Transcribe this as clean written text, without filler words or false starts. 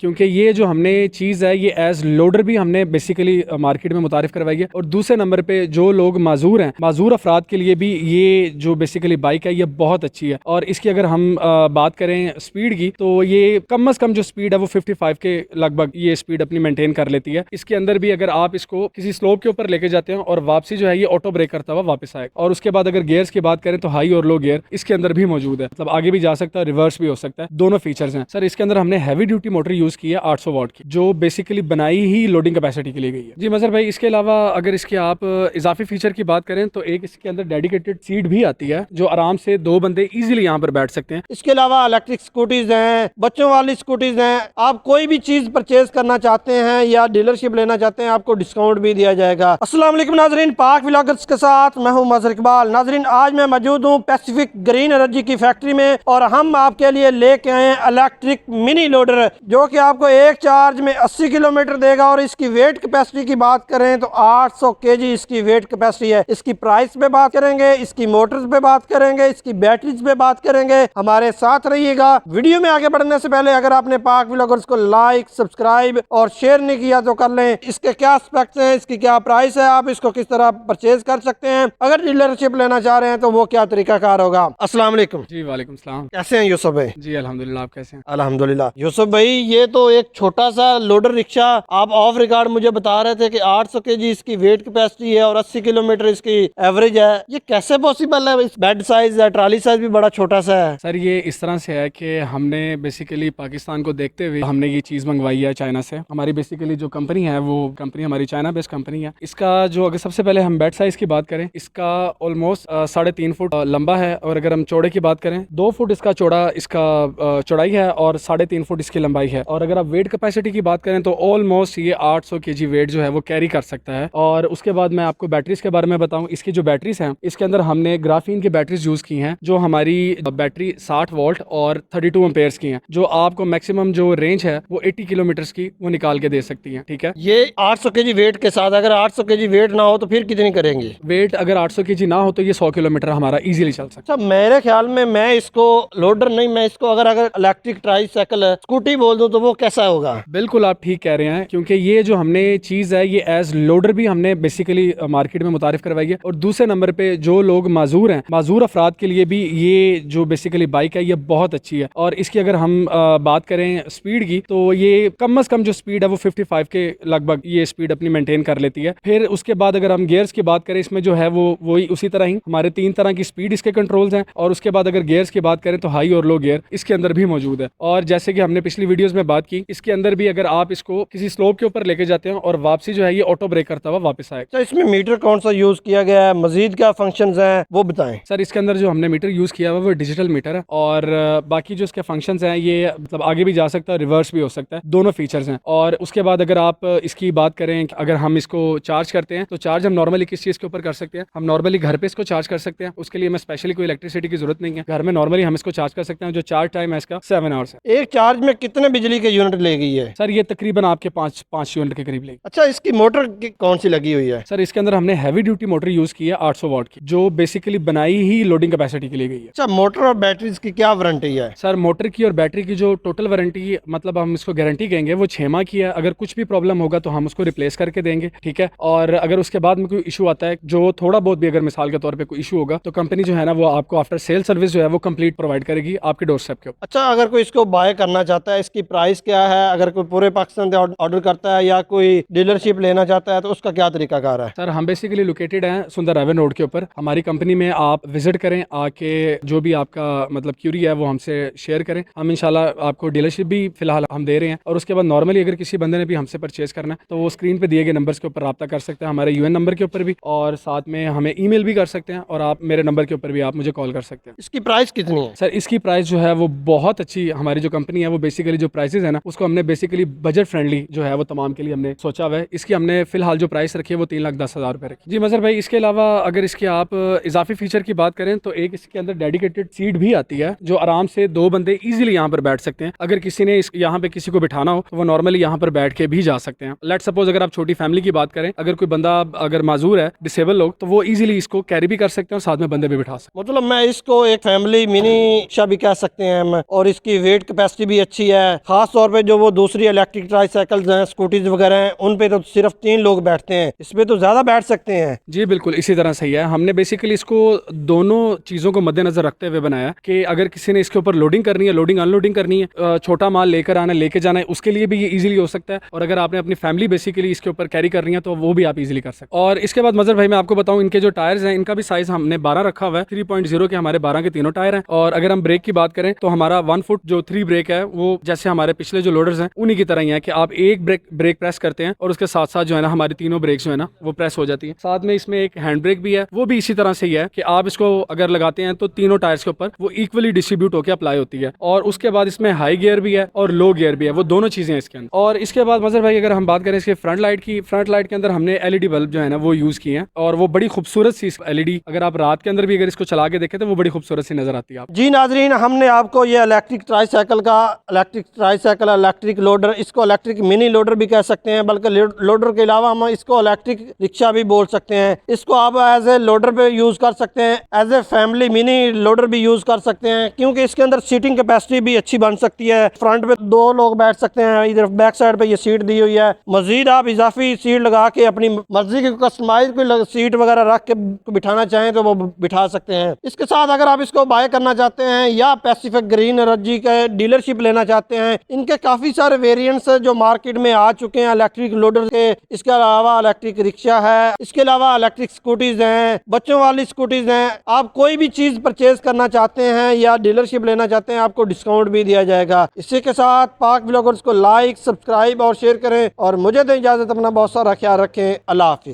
क्योंकि ये जो हमने चीज़ है ये एज लोडर भी हमने बेसिकली मार्केट में मुतारिफ करवाई है। और दूसरे नंबर पे जो लोग माजूर हैं, माजूर अफराद के लिए भी ये जो बेसिकली बाइक है ये बहुत अच्छी है। और इसकी अगर हम बात करें स्पीड की, तो ये कम अज़ कम जो स्पीड है वो 55 के लगभग ये स्पीड अपनी मेंटेन कर लेती है। इसके अंदर भी अगर आप इसको किसी स्लोप के ऊपर लेके जाते हैं और वापसी जो है ये ऑटो ब्रेक करता हुआ वापस आएगा। और उसके बाद अगर गियर्स की बात करें तो हाई और लो गियर इसके अंदर भी मौजूद है, मतलब आगे भी जा सकता है, रिवर्स भी हो सकता है, दोनों फीचर्स हैं। सर इसके अंदर हमने हैवी ड्यूटी मोटर यूज की है 800 वाट की, जो बेसिकली बनाई ही लोडिंग कैपेसिटी के लिए गई है। जी मजहर भाई, इसके अलावा अगर इसके आप इजाफी फीचर की बात करें तो एक इसके अंदर डेडिकेटेड सीट भी आती है, जो आराम से 2 बंदे इजीली यहाँ पर बैठ सकते हैं। इसके अलावा इलेक्ट्रिक स्कूटीज हैं, बच्चों वाली स्कूटीज हैं। आप कोई भी चीज परचेज करना चाहते हैं या डीलरशिप लेना चाहते हैं, आपको डिस्काउंट भी दिया जाएगा। अस्सलाम वालेकुम नाजरीन, पाक व्लॉगर्स के साथ मैं हूं मजहर इकबाल। नाजरीन, आज मैं मौजूद हूं पैसिफिक ग्रीन एनर्जी की फैक्ट्री में और हम आपके लिए लेके आए हैं इलेक्ट्रिक मिनी लोडर, जो कि आपको एक चार्ज में 80 किलोमीटर देगा। और इसकी वेट कैपेसिटी की बात करें तो 800 केजी इसकी वेट कैपेसिटी है। इसकी प्राइस पे बात करेंगे, इसकी मोटर्स पे बात करेंगे, इसकी बैटरीज पे बात करेंगे। हमारे साथ रहिएगा। वीडियो में आगे बढ़ने से पहले अगर आपने पाक व्लॉगर्स को लाइक, सब्सक्राइब और शेयर नहीं किया तो कर लें। इसके क्या एस्पेक्ट्स हैं, इसकी क्या प्राइस है, आप इसको किस तरह परचेज कर सकते हैं, अगर डीलरशिप लेना चाह रहे हैं तो वो क्या तरीकाकार होगा। अस्सलाम वालेकुम। जी वालेकुम सलाम। कैसे हैं यूसुफ भाई? जी अल्हम्दुलिल्लाह, आप कैसे हैं? अल्हम्दुलिल्लाह। यूसुफ भाई, ये तो एक छोटा सा लोडर रिक्शा आप ऑफ रिकॉर्ड मुझे बता रहे थे कि 800 केजी इसकी वेट कैपेसिटी है और 80 किलोमीटर इसकी एवरेज है। ये कैसे पॉसिबल है? इस बेड साइज है, ट्राली साइज भी बड़ा छोटा सा है। सर ये इस तरह से है कि हमने बेसिकली पाकिस्तान को देखते हुए हमने ये चीज़ मंगवाई है चाइना से। हमारी बेसिकली जो कंपनी है वो कंपनी हमारी चाइना बेस्ड कंपनी है। इसका जो अगर सबसे पहले हम बेड साइज की बात करें, इसका ऑलमोस्ट 3.5 फुट लंबा है। और अगर हम चौड़े की बात करें, 2 फुट इसका चौड़ाई है और 3.5 फुट इसकी लंबाई है। और अगर आप वेट कैपेसिटी की बात करें तो ऑलमोस्ट ये 800 केजी वेट जो है वो कैरी कर सकता है। और उसके बाद मैं आपको बैटरीज के बारे में बताऊं, इसकी जो बैटरीज हैं इसके अंदर हमने ग्राफीन की बैटरीज यूज की हैं, जो हमारी बैटरी 60 वोल्ट और 32 एम्पेयर्स की हैं, जो आपको मैक्सिमम जो रेंज है वो 80 किलोमीटर की वो निकाल के दे सकती हैं। ठीक है, ये 800 केजी वेट के साथ, अगर 800 केजी वेट ना हो तो फिर कितनी करेंगे? वेट अगर 800 केजी ना हो तो ये 100 किलोमीटर हमारा इजीली चल सकता है। अच्छा, मेरे ख्याल में मैं इसको लोडर नहीं, मैं इसको अगर इलेक्ट्रिक ट्राईसाइकिल स्कूटी बोल दूं तो वो कैसा होगा? बिल्कुल आप ठीक कह रहे हैं, क्योंकि ये जो हमने चीज़ है ये एज लोडर भी हमने बेसिकली मार्केट में मुतारिफ करवाई है। और दूसरे नंबर पे जो लोग माजूर हैं, माजूर अफराद के लिए भी ये जो बेसिकली बाइक है ये बहुत अच्छी है। और इसकी अगर हम बात करें स्पीड की, तो ये कम अज़ कम जो स्पीड है वो 55 के लगभग ये स्पीड अपनी मेंटेन कर लेती है। फिर उसके बाद अगर हम गियर्स की बात करें, इसमें जो है वो वही उसी तरह ही हमारे 3 तरह की स्पीड इसके कंट्रोल्स हैं। और उसके बाद अगर गियर्स की बात करें तो हाई और लो गियर इसके अंदर भी मौजूद है। और जैसे कि हमने पिछली वीडियोस में बात की, इसके अंदर भी अगर आप इसको किसी स्लोप के ऊपर लेके जाते हैं और वापसी जो है ये ऑटो ब्रेक करता हुआ वापस आएगा। तो इसमें मीटर कौन सा यूज किया गया है, मजीद क्या फंक्शंस हैं वो बताएं। सर इसके अंदर जो हमने मीटर यूज किया हुआ वो डिजिटल मीटर है। और बाकी जो इसके फंक्शंस हैं ये मतलब आगे भी जा सकता है, रिवर्स भी हो सकता है, दोनों फीचर्स हैं। और उसके बाद अगर आप इसकी बात करें, अगर हम इसको चार्ज करते हैं तो चार्ज हम नॉर्मली किस चीज़ के ऊपर कर सकते हैं, हम नॉर्मली घर पे इसको चार्ज कर सकते हैं। उसके लिए हमें स्पेशली कोई इलेक्ट्रिसिटी की जरूरत नहीं है, घर में नॉर्मली हम इसको चार्ज कर सकते हैं। जो चार्ज टाइम है इसका 7 आवर्स है। एक चार्ज में कितने बिजली के यूनिट ले गई है? सर ये तकरीबन आपके 5 यूनिट के करीब लेगी। अच्छा, इसकी मोटर कौन सी लगी हुई है? सर इसके अंदर हमने हैवी ड्यूटी मोटर यूज की है 800 वाट की, जो बेसिकली बनाई ही लोडिंग कैपेसिटी के लिए गई है। अच्छा, मोटर और बैटरीज की क्या वारंटी है? सर मोटर की और बैटरी की जो टोटल वारंटी मतलब हम इसको गारंटी कहेंगे वो 6 माह की है। अगर कुछ भी प्रॉब्लम होगा तो हम उसको रिप्लेस करके देंगे। ठीक है, और अगर उसके बाद में कोई इशू आता है, जो थोड़ा बहुत भी अगर मिसाल के तौर पे कोई इशू होगा, तो कंपनी जो है ना वो आपको आफ्टर सेल सर्विस जो है वो कंप्लीट प्रोवाइड करेगी आपके डोर स्टेप के ऊपर। अच्छा, अगर कोई इसको बाय करना चाहता है, इसकी प्राइस क्या है? अगर कोई पूरे पाकिस्तान से ऑर्डर करता है या कोई डीलरशिप लेना चाहता है तो उसका क्या तरीकाकार है? सर हम बेसिकली लोकेटेड हैं सुंदर रेवन रोड के ऊपर। हमारी कंपनी में आप विजिट करें, आके जो भी आपका मतलब क्यूरी है वो हमसे शेयर करें। हम इंशाल्लाह आपको डीलरशिप भी फिलहाल हम दे रहे हैं। और उसके बाद नॉर्मली अगर किसी बंदे ने भी हमसे परचेज करना है तो वो स्क्रीन पे दिए गए नंबर्स के ऊपर रब्ता कर सकते हैं, हमारे यूएन नंबर के ऊपर भी, और साथ में हमें ईमेल भी कर सकते हैं। और आप मेरे नंबर के ऊपर भी आप मुझे कॉल कर सकते हैं। इसकी प्राइस कितनी है? सर इसकी प्राइस जो है वो बहुत अच्छी, हमारी जो कंपनी है वो बेसिकली जो प्राइसेस है ना उसको हमने बेसिकली बजट फ्रेंडली जो है वो तमाम के लिए हमने सोचा हुआ है। इसकी हमने फिलहाल जो प्राइस रखी है वो 3,10,000 रुपए रखी। जी मजहर भाई, इसके अलावा अगर इसके आप इजाफी फीचर की बात करें तो एक इसके अंदर डेडिकेटेड सीट भी आती है, जो आराम से 2 बंदे इजीली यहाँ पर बैठ सकते हैं। अगर किसी ने यहाँ पे किसी को बिठाना हो तो वो नॉर्मली यहाँ पर बैठ के भी जा सकते हैं। लेट सपोज अगर आप छोटी फैमिली की बात करें, अगर कोई बंदा अगर माजूर है, डिसेबल लोग, तो वो इजीली इसको कैरी भी कर सकते हैं और साथ में बंदे भी बिठा सकते हैं। मतलब मैं इसको एक फैमिली मिनी रिक्शा भी कह सकते हैं हम। और इसकी वेट कैपेसिटी भी अच्छी है, खास खास तौर पे जो वो दूसरी इलेक्ट्रिक ट्राईसाइकिल्स हैं, स्कूटीज वगैरह हैं, उन पे तो सिर्फ 3 लोग बैठते हैं, इस पे तो ज़्यादा बैठ सकते हैं। जी बिल्कुल इसी तरह सही है। हमने बेसिकली इसको दोनों चीज़ों को मद्देनजर रखते हुए बनाया कि अगर किसी ने इसके ऊपर लोडिंग करनी है, लोडिंग अनलोडिंग करनी है, छोटा माल लेकर आना लेके जाना है, उसके लिए भी ये इजीली हो सकता है। और अगर आपने अपनी फैमिली बेसिकली इसके ऊपर कैरी करनी है तो वो भी आप इजीली कर सकते हैं। और इसके बाद मजर भाई मैं आपको बताऊं, इनके जो टायर्स हैं इनका भी साइज हमने 12 रखा हुआ है। 3.0 के हमारे 12 के तीनों टायर हैं। और अगर हम ब्रेक की बात करें तो हमारा 1 फुट जो 3 ब्रेक है वो जैसे हमारे पिछले जो लोडर्स हैं उन्हीं की तरह ही है कि आप एक ब्रेक प्रेस करते हैं और उसके साथ साथ जो है ना हमारी तीनों ब्रेक्स जो है ना वो प्रेस हो जाती है। साथ में इसमें एक हैंड ब्रेक भी है, वो भी इसी तरह से ही है कि आप इसको अगर लगाते हैं तो तीनों टायर्स के ऊपर वो इक्वली डिस्ट्रीब्यूट होकर अप्लाई होती है। और उसके बाद इसमें हाई गियर भी है और लो गियर भी है, वो दोनों चीजें इसके अंदर। और इसके बाद मजर भाई अगर हम बात करें इसके फ्रंट लाइट की, फ्रंट लाइट के अंदर हमने एलईडी बल्ब जो है ना वो यूज किए हैं और वो बड़ी खूबसूरत सी एलईडी, अगर आप रात के अंदर भी अगर इसको चला के देखें तो वो बड़ी खूबसूरत सी नजर आती है। जी नाजरीन, हमने आपको ये इलेक्ट्रिक ट्राईसाइकिल, इलेक्ट्रिक लोडर, इसको इलेक्ट्रिक मिनी लोडर भी कह सकते हैं, बल्कि लोडर के अलावा हम इसको इलेक्ट्रिक रिक्शा भी बोल सकते हैं। इसको आप एज ए लोडर पे यूज़ कर सकते हैं, as a family mini loader भी यूज़ कर सकते हैं, क्योंकि इसके अंदर सीटिंग कैपेसिटी भी अच्छी बन सकती है। फ्रंट पे 2 लोग बैठ सकते हैं, इधर बैक साइड पे ये सीट दी हुई है। मजीद आप इजाफी सीट लगा के अपनी मर्जी की कस्टमाइज कोई सीट वगैरह रख के बिठाना चाहें तो वो बिठा सकते हैं। इसके साथ अगर आप इसको बाय करना चाहते हैं या पैसिफिक ग्रीन एनर्जी का डीलरशिप लेना चाहते हैं, इनके काफ़ी सारे वेरिएंट्स जो मार्केट में आ चुके हैं इलेक्ट्रिक लोडर के। इसके अलावा इलेक्ट्रिक रिक्शा है, इसके अलावा इलेक्ट्रिक स्कूटीज हैं, बच्चों वाली स्कूटीज हैं। आप कोई भी चीज़ परचेज करना चाहते हैं या डीलरशिप लेना चाहते हैं, आपको डिस्काउंट भी दिया जाएगा। इसी के साथ पाक व्लॉगर्स को लाइक, सब्सक्राइब और शेयर करें और मुझे तो इजाज़त, अपना बहुत सारा ख्याल रखें। अल्लाह हाफिज़।